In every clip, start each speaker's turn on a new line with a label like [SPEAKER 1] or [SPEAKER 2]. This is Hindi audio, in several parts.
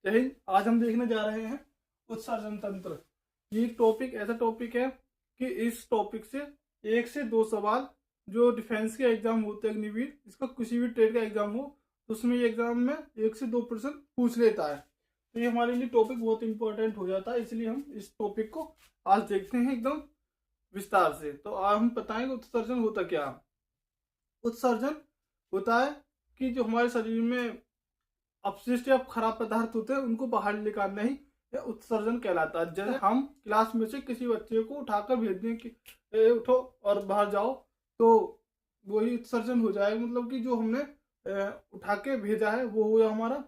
[SPEAKER 1] यही आज हम देखने जा रहे हैं उत्सर्जन तंत्र। ये टॉपिक ऐसा टॉपिक है कि इस टॉपिक से 1 से 2 सवाल जो डिफेंस के एग्जाम होते हैं, अग्निवीर, इसका किसी भी ट्रेड का एग्जाम हो तो उसमें ये एग्जाम में 1 से 2% पूछ लेता है। तो ये हमारे लिए टॉपिक बहुत इंपॉर्टेंट हो जाता है, इसलिए हम इस टॉपिक को आज देखते हैं एकदम विस्तार से। तो आज हम बताएंगे उत्सर्जन होता क्या है। उत्सर्जन होता है कि जो हमारे शरीर में अपशिष्ट या खराब पदार्थ होते हैं उनको बाहर निकालना ही यह उत्सर्जन कहलाता है। जैसे हम क्लास में से किसी बच्चे को उठाकर भेज दें कि उठो और बाहर जाओ, तो वही उत्सर्जन हो जाएगा। मतलब कि जो हमने उठा के भेजा है वो हुआ हमारा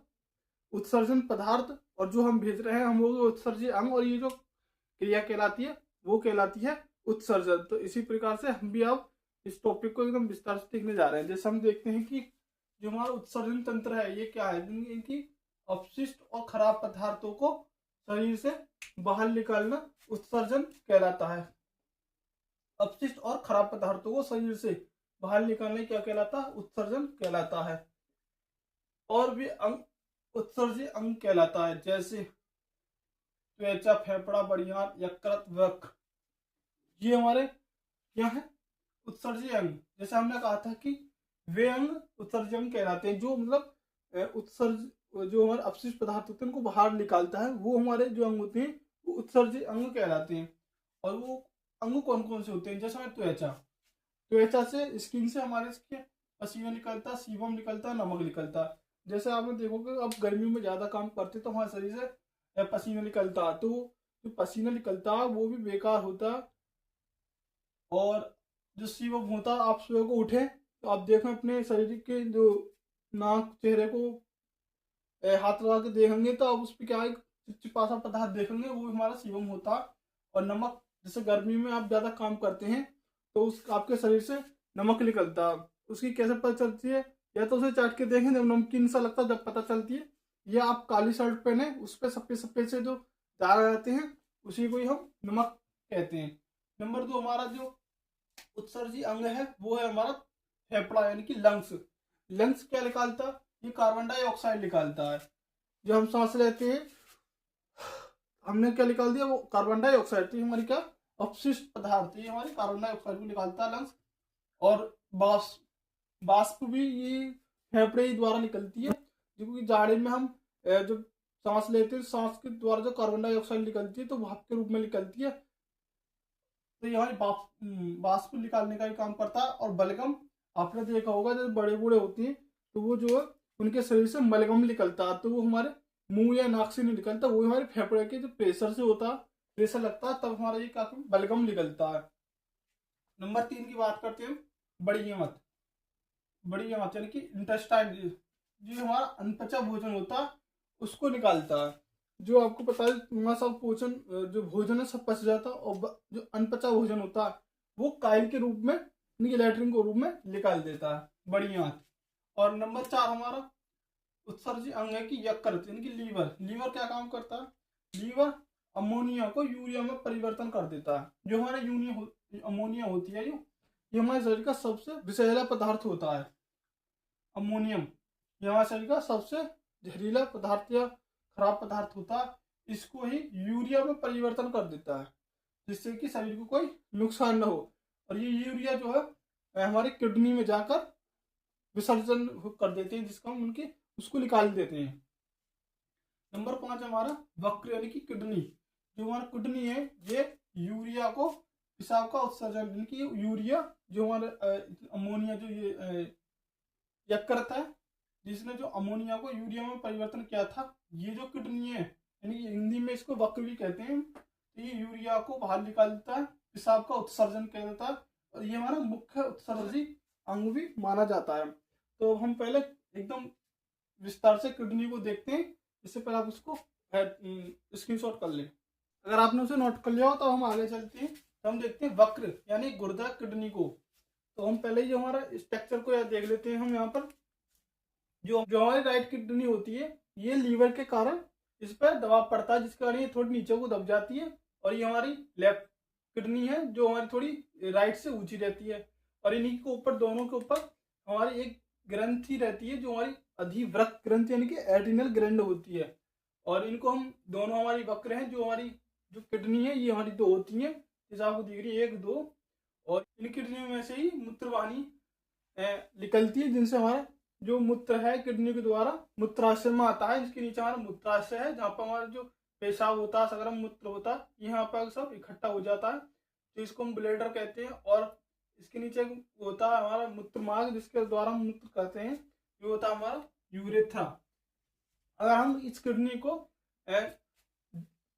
[SPEAKER 1] उत्सर्जन पदार्थ, और जो हम भेज रहे हैं हम वो उत्सर्जित अंग, और ये जो क्रिया कहलाती है वो कहलाती है उत्सर्जन। तो इसी प्रकार से हम भी अब इस टॉपिक को एकदम विस्तार से देखने जा रहे हैं। जैसे हम देखते हैं कि जो हमारा उत्सर्जन तंत्र है ये क्या है, इनकी अपशिष्ट और खराब पदार्थों को शरीर से बाहर निकालना उत्सर्जन कहलाता है। अपशिष्ट और खराब पदार्थों को शरीर से बाहर निकालने क्या कहलाता है, उत्सर्जन कहलाता है। और भी अंग उत्सर्जित अंग कहलाता है, जैसे त्वचा, फेफड़ा, बड़ियार, यकृत, वृक्क, ये हमारे क्या है उत्सर्जित अंग। जैसे हमने कहा था कि वे अंग उत्सर्जित अंग कहलाते हैं जो मतलब जो हमारे अपशिष्ट पदार्थ होते हैं उनको बाहर निकालता है, वो हमारे जो अंग होते हैं वो उत्सर्जित अंग कहलाते हैं। और वो अंग कौन कौन से होते हैं, जैसे हमारे त्वचा से, स्किन से हमारे पसीना निकलता, सीबम निकलता, नमक निकलता। जैसे आपने देखोगे अब गर्मियों में ज्यादा काम करते तो हमारे शरीर से पसीना निकलता, तो जो पसीना निकलता वो भी बेकार होता। और जो सीबम होता, आप सुबह को उठे तो आप देखें अपने शरीर के जो नाक, चेहरे को हाथ लगा के देखेंगे तो आप उस पर क्या है चिपचिपा सा पदार्थ देखेंगे, वो हमारा सीबम होता। और नमक, जैसे गर्मी में आप ज्यादा काम करते हैं तो उस आपके शरीर से नमक निकलता। उसकी कैसे पता चलती है, या तो उसे चाट के देखें जब नमकीन सा लगता है जब पता चलती है, या आप काली शर्ट पहने उस पर सफेद सफेद से जो दाग रहते हैं उसी को ही हम नमक कहते हैं। नंबर 2 हमारा जो उत्सर्जी अंग है वो है हमारा फेफड़ा यानी कि लंग्स। लंग्स क्या निकालता है, ये कार्बन डाइऑक्साइड निकालता है। जो हम सांस लेते हैं हमने क्या निकाल दिया, वो कार्बन डाइऑक्साइड। तो ये हमारी क्या अपशिष्ट पदार्थ, ये हमारी कार्बन डाइऑक्साइड को निकालता है लंग्स। और बाष्प भी ये फेफड़े द्वारा निकलती है, क्योंकि जाड़े में हम जब सांस लेते हैं सांस के द्वारा जो कार्बन डाइऑक्साइड निकलती है तो भाप के रूप में निकलती है, तो ये हमारी बाष्प निकालने का भी काम करता है। और बलगम, आपने देखा होगा जब बड़े बूढ़े होते हैं तो वो जो है उनके शरीर से बलगम निकलता है, तो वो हमारे मुंह या नाक से नहीं निकलता, वो हमारे फेफड़े के जो प्रेशर से होता है, प्रेशर लगता है तब हमारा ये क्या बलगम निकलता है। नंबर 3 की बात करते हैं, बड़ी आंत। बड़ी आंत यानी कि इंटेस्टाइन, जो हमारा अनपचा भोजन होता है उसको निकालता है। जो आपको पता है हमारा सब पोषण जो भोजन है सब पच जाता है, और जो अनपचा भोजन होता है वो काइल के रूप में, यानी कि लैट्रिन के रूप में निकाल देता है बड़ी आंत। और नंबर 4 हमारा उत्सर्जित अंग है कि यकृत यानी कि लीवर। लीवर क्या काम करता है, लीवर अमोनिया को यूरिया में परिवर्तन कर देता है। जो हमारे अमोनिया होती है ये हमारे शरीर का सबसे विषैला पदार्थ होता है। अमोनियम ये हमारे शरीर का सबसे जहरीला पदार्थ या खराब पदार्थ होता है, इसको ही यूरिया में परिवर्तन कर देता है जिससे कि शरीर को कोई नुकसान न हो। और ये यूरिया जो है हमारी किडनी में जाकर विसर्जन कर देते हैं, जिसका हम उनके उसको निकाल देते हैं। नंबर 5 हमारा वक्र यानी कि किडनी। जो हमारा किडनी है ये यूरिया को पेशाब का उत्सर्जन, यानी कि यूरिया जो हमारे अमोनिया जो ये यकृत है जिसने जो अमोनिया को यूरिया में परिवर्तन किया था, ये जो किडनी है यानी कि हिंदी में इसको वक्र भी कहते हैं, तो ये यूरिया को बाहर निकाल देता है, पेशाब का उत्सर्जन कर देता है, और ये हमारा मुख्य उत्सर्जी अंग भी माना जाता है। तो हम पहले एकदम विस्तार से किडनी को देखते हैं, इससे पहले आप उसको स्क्रीनशॉट कर लें। अगर आपने उसे नोट कर लिया हो तो हम आगे चलते हैं। तो हम देखते हैं वक्र यानी गुर्दा किडनी को। तो हम पहले जो हमारा स्ट्रक्चर को देख लेते हैं। हम यहाँ पर जो हमारी राइट किडनी होती है ये लीवर के कारण इस पर दबाव पड़ता है, जिसके कारण ये थोड़ी नीचे को दब जाती है। और ये हमारी लेफ्ट किडनी है जो हमारी थोड़ी राइट से ऊंची रहती है। और इन्हीं के ऊपर, दोनों के ऊपर हमारी एक ग्रंथि रहती है जो हमारी अधिवृक्क ग्रंथि यानी कि एड्रिनल ग्लैंड होती है। और इनको हम दोनों हमारी वक्र हैं, जो हमारी जो किडनी है ये हमारी 2 होती हैं, जैसे आपको दिख रही है 1 2, और इन किडनियों में से ही मूत्रवाहिनी निकलती है, जिनसे हमारा जो मूत्र है किडनी के द्वारा मूत्राशय में आता है। इसके नीचे हमारा मूत्राशय है, जहाँ पर हमारा जो पेशाब होता है, सगरम मूत्र होता है, यहाँ पर सब इकट्ठा हो जाता है, तो इसको हम ब्लैडर कहते हैं। और इसके नीचे होता है हमारा मूत्र मार्ग, जिसके द्वारा हम मूत्र करते हैं, ये होता है हमारा यूरेथ्रा। अगर हम इस किडनी को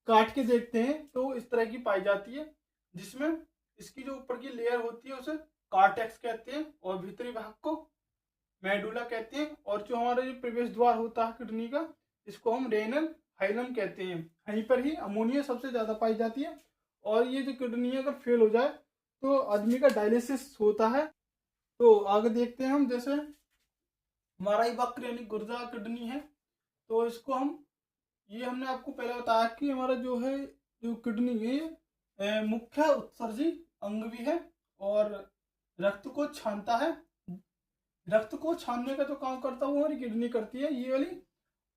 [SPEAKER 1] काट के देखते हैं तो इस तरह की पाई जाती है, जिसमें इसकी जो ऊपर की लेयर होती है उसे कार्टेक्स कहते हैं, और भीतरी भाग को मेडुला कहते हैं, और जो हमारा जो प्रवेश द्वार होता है किडनी का, इसको हम रेनल हाइलम कहते हैं। यहीं पर ही अमोनिया सबसे ज्यादा पाई जाती है, और ये जो किडनी अगर फेल हो जाए तो आदमी का डायलिसिस होता है। तो आगे देखते हैं हम, जैसे हमारा ये वक्र यानी गुर्दा किडनी है, तो इसको हम, ये हमने आपको पहले बताया कि हमारा जो है जो किडनी है ये मुख्य उत्सर्जी अंग भी है, और रक्त को छानता है। रक्त को छानने का जो काम करता है वो हमारी किडनी करती है, ये वाली।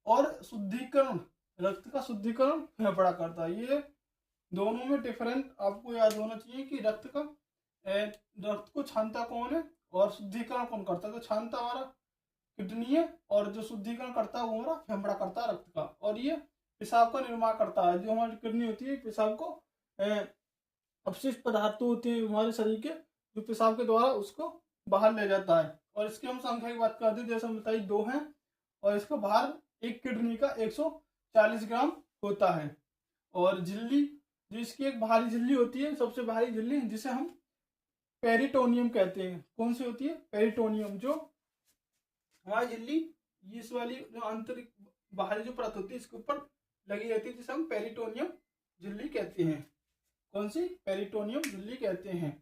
[SPEAKER 1] और शुद्धिकरण, रक्त का शुद्धिकरण फेफड़ा करता है। ये दोनों में डिफरेंट आपको याद होना चाहिए कि रक्त को छानता कौन है और शुद्धिकरण कौन करता है। तो छानता हमारा किडनी है, और जो शुद्धिकरण करता है वो हमारा फेफड़ा करता है रक्त का। और ये पेशाब का निर्माण करता है। जो हमारी किडनी होती है पेशाब को अपशिष्ट पदार्थ होते हैं हमारे शरीर के, जो पेशाब के द्वारा उसको बाहर ले जाता है। और इसकी हम संख्या की बात करते हैं, जैसे हम बताइए 2 हैं, और इसका भार एक किडनी का 140 ग्राम होता है। और झिल्ली, जो इसकी एक भारी झिल्ली होती है, सबसे भारी झिल्ली, जिसे हम पेरिटोनियम कहते हैं। कौन सी होती है? पेरिटोनियम। जो हमारी झिल्ली, इस वाली जो आंतरिक बाहरी जो परत होती है इसके ऊपर लगी रहती है, जिसे हम पेरिटोनियम झिल्ली कहते हैं। कौन सी? पेरिटोनियम झिल्ली कहते हैं।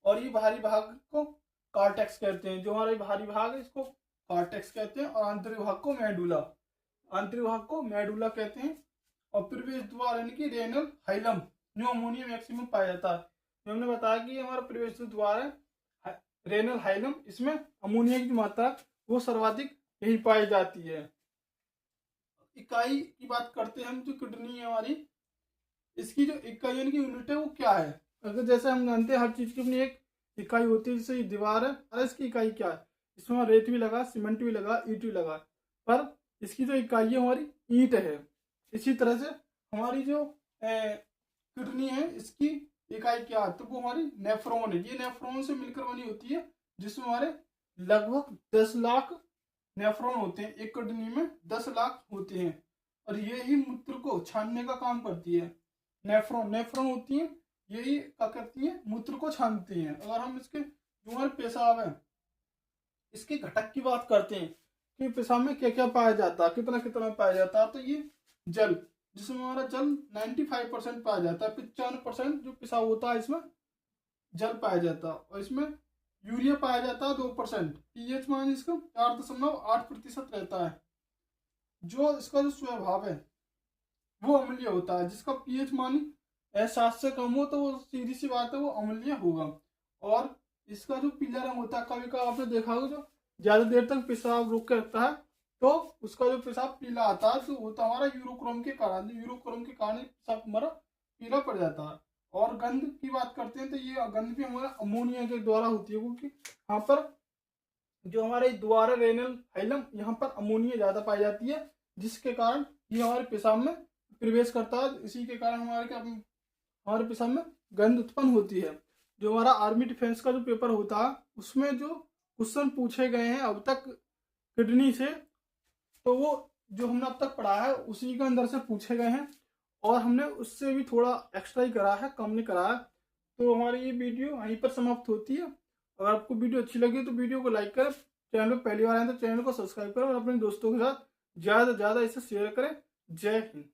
[SPEAKER 1] और ये बाहरी भाग को कार्टेक्स कहते हैं। जो हमारा भारी भाग है इसको कार्टेक्स कहते हैं, और आंतरिक भाग को मेडुला, आंतरिक भाग को मेडुला कहते हैं। और प्रवेश द्वार यानी कि रेनल हाइलम, जो अमोनिया मैक्सिमम पाया जाता है। जो हमने बताया कि हमारा प्रवेश द्वार है रेनल हाइलम, इसमें अमोनिया की मात्रा वो सर्वाधिक यही पाई जाती है। इकाई की बात करते हैं हम, जो किडनी है हमारी, इसकी जो इकाई यानी कि यूनिट है वो क्या है? अगर जैसे हम जानते हैं हर चीज की अपनी एक इकाई होती है, जैसे दीवार है, और इसकी इकाई क्या है? इसमें रेत भी लगा, सीमेंट भी लगा, ईंट भी लगा, पर इसकी जो इकाई है हमारी ईंट है। इसी तरह से हमारी जो किडनी है इसकी इकाई क्या है? तो वो हमारी नेफ्रॉन है। ये नेफ्रॉन से मिलकर बनी होती है, जिसमें हमारे लगभग 10 लाख नेफ्रॉन होते हैं। एक किडनी में 10 लाख होते हैं, और ये ही मूत्र को छानने का काम करती है। नेफ्रॉन होती है, यही क्या करती है? मूत्र को छानती हैं। अगर हम इसके जो हमारे पेशाब है इसके घटक की बात करते हैं कि पेशाब में क्या क्या पाया जाता है, कितना कितना पाया जाता है, तो ये जल, जिसमें हमारा जल 95% पाया जाता है। 95% जो पेशाब होता है इसमें जल पाया जाता है। और इसमें यूरिया पाया जाता है 2%। पीएच मान इसका 4.8% रहता है। जो इसका जो स्वभाव है वो अम्लीय होता है। जिसका पीएच मान 7 से कम हो तो वो सीधी सी बात है वो अम्लीय होगा। और इसका जो पीला रंग होता है, कभी कभी आपने देखा होगा जो ज्यादा देर तक पेशाब रोक के रखता है तो उसका जो पेशाब पीला आता है, तो होता हमारा यूरोक्रोम के कारण। यूरोक्रोम के कारण पेशाब हमारा पीला पड़ जाता है। और गंध की बात करते हैं तो ये गंध भी हमारा अमोनिया के द्वारा होती है, क्योंकि यहाँ पर जो हमारे द्वारा रेनल हाइलम, यहाँ पर अमोनिया ज्यादा पाई जाती है, जिसके कारण ये हमारे पेशाब में प्रवेश करता है। इसी के कारण हमारे पेशाब में गंध उत्पन्न होती है। जो हमारा आर्मी डिफेंस का जो पेपर होता है उसमें जो क्वेश्चन पूछे गए हैं अब तक किडनी से, तो वो जो हमने अब तक पढ़ा है उसी के अंदर से पूछे गए हैं, और हमने उससे भी थोड़ा एक्स्ट्रा ही करा है, कम नहीं करा है। तो हमारी ये वीडियो यहीं पर समाप्त होती है। अगर आपको वीडियो अच्छी लगी तो वीडियो को लाइक करें, चैनल पर पहली बार आए तो चैनल को सब्सक्राइब करें, और अपने दोस्तों के साथ ज़्यादा से ज़्यादा इसे शेयर करें। जय हिंद।